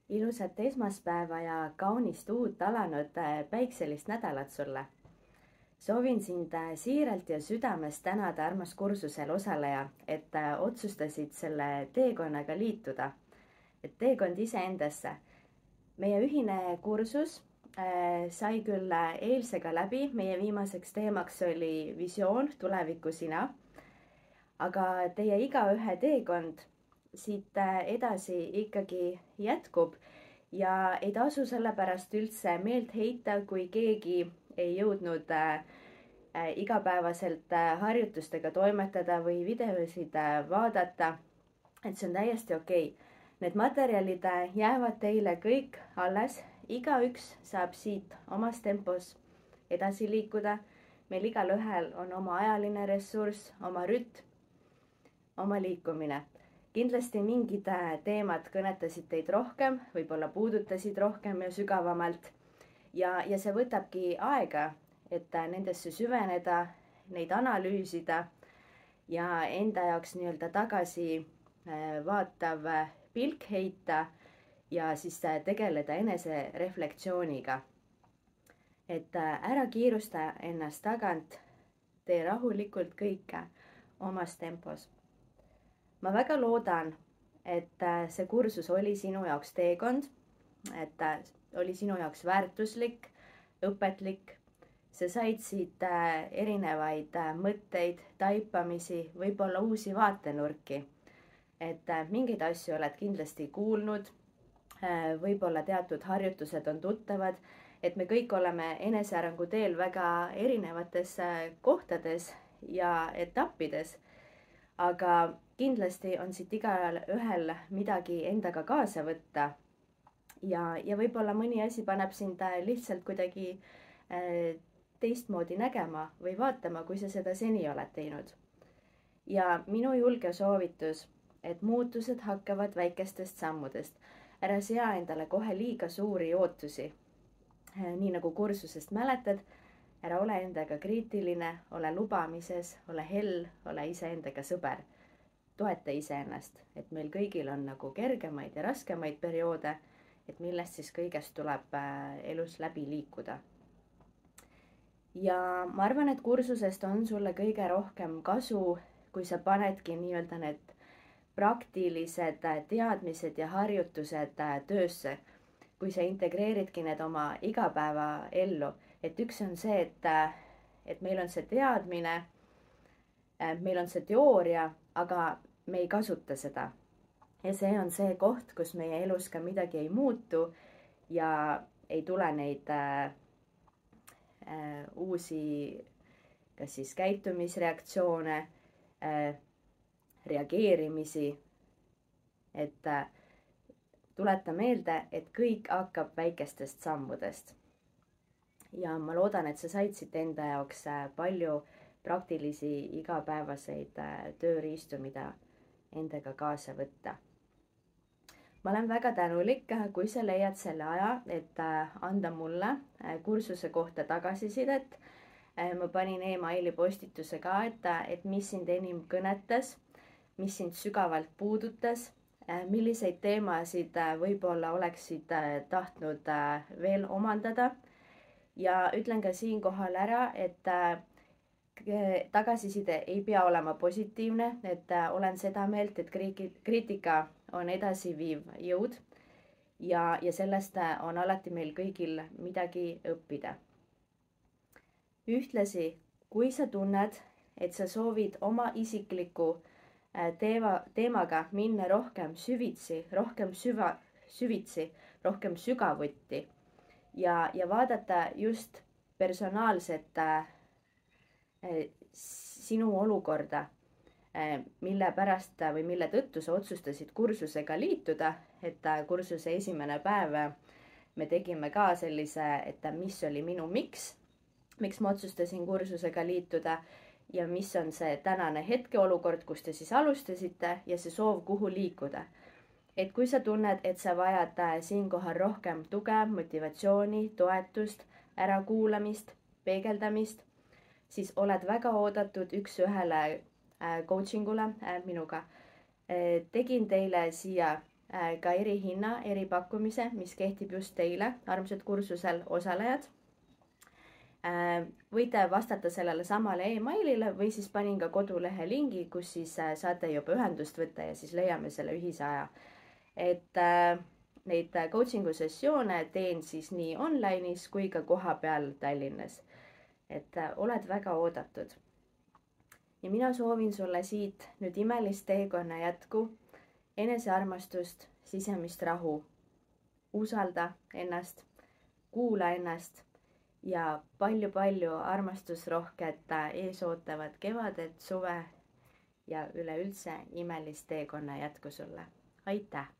Ilusat esmaspäeva ja kaunist uut alanud päikselist nädalat sulle. Soovin sind siiralt ja südamest tänada, armas kursusel osaleja, et otsustasid selle teekonnaga liituda. Et teekond iseendasse. Meie ühine kursus sai küll eilsega läbi, meie viimaseks teemaks oli visioon, tuleviku sina. Aga teie igaühe teekond siit edasi ikkagi jätkub ja ei tasu sellepärast üldse meelt heita, kui keegi ei jõudnud igapäevaselt harjutustega toimetada või videosid vaadata. Et see on täiesti okei. Need materjalid jäävad teile kõik alles. Igaüks saab siit omas tempos edasi liikuda. Meil igalühel on oma ajaline ressurss, oma rütm, oma liikumine. Kindlasti mingid teemad kõnetasid teid rohkem, võib-olla puudutasid rohkem ja sügavamalt. Ja see võtabki aega, et nendesse süveneda, neid analüüsida ja enda jaoks nii-öelda tagasi vaatav pilk heita ja siis tegeleda enese reflektsiooniga. Et ära kiirusta ennast tagant, tee rahulikult kõike omas tempos. Ma väga loodan, et see kursus oli sinu jaoks teekond, et oli sinu jaoks väärtuslik, õpetlik. Sa said siit erinevaid mõtteid, taipamisi, võib-olla uusi vaatenurki. Et mingeid asju oled kindlasti kuulnud, võib-olla teatud harjutused on tuttavad, et me kõik oleme enesearengu teel väga erinevates kohtades ja etappides. Aga kindlasti on siit igal ühel midagi endaga kaasa võtta ja võib-olla mõni asi paneb sind lihtsalt kuidagi teistmoodi nägema või vaatama, kui sa seda seni oled teinud. Ja minu julge soovitus, et muutused hakkavad väikestest sammudest. Ära sea endale kohe liiga suuri ootusi. Nii nagu kursusest mäletad, ära ole endaga kriitiline, ole lubamises, ole hell, ole iseendaga sõber. Toeta iseennast, et meil kõigil on nagu kergemaid ja raskemaid perioode, et millest siis kõigest tuleb elus läbi liikuda. Ja ma arvan, et kursusest on sulle kõige rohkem kasu, kui sa panedki nii-öelda need praktilised teadmised ja harjutused töösse, kui sa integreeridki need oma igapäeva ellu. Et üks on see, et meil on see teadmine, meil on see teooria, aga me ei kasuta seda. Ja see on see koht, kus meie elus ka midagi ei muutu ja ei tule neid uusi kas siis käitumisreaktsioone, reageerimisi. Et tuleta meelde, et kõik hakkab väikestest sammudest. Ja ma loodan, et sa said siit enda jaoks palju praktilisi igapäevaseid tööriistu, mida endaga kaasa võtta. Ma olen väga tänulik, kui sa leiad selle aja, et anda mulle kursuse kohta tagasisidet. Ma panin emaili postituse ka, et mis sind enim kõnetas, mis sind sügavalt puudutas, milliseid teemasid võib-olla oleksid tahtnud veel omandada. Ja ütlen ka siinkohal ära, et tagasiside ei pea olema positiivne, et olen seda meelt, et kriitika on edasiviiv jõud ja sellest on alati meil kõigil midagi õppida. Ühtlasi, kui sa tunned, et sa soovid oma isikliku teemaga minna rohkem süvitsi, rohkem sügavuti ja vaadata just personaalset sinu olukorda, mille pärast või mille tõttu sa otsustasid kursusega liituda, et kursuse esimene päev me tegime ka sellise, et mis oli minu miks ma otsustasin kursusega liituda ja mis on see tänane hetkeolukord, kus te siis alustasite ja see soov, kuhu liikuda. Et kui sa tunned, et sa vajad siinkohal rohkem tuge, motivatsiooni, toetust, ärakuulamist, peegeldamist, siis oled väga oodatud üks-ühele coachingule minuga. Tegin teile siia ka erihinna, eripakkumise, mis kehtib just teile, armsad kursusel osalejad. Võite vastata sellele samale emailile või siis panin ka kodulehe lingi, kus siis saate juba ühendust võtta ja siis leiame selle ühise aja. Et neid coaching'u sessioone teen siis nii online'is kui ka kohapeal Tallinnas. Et oled väga oodatud. Ja mina soovin sulle siit nüüd imelist teekonna jätku, enesearmastust, sisemist rahu. Usalda ennast, kuula ennast ja palju-palju armastusrohket eesootavat kevadet, suve ja üleüldse imelist teekonna jätku sulle. Aitäh!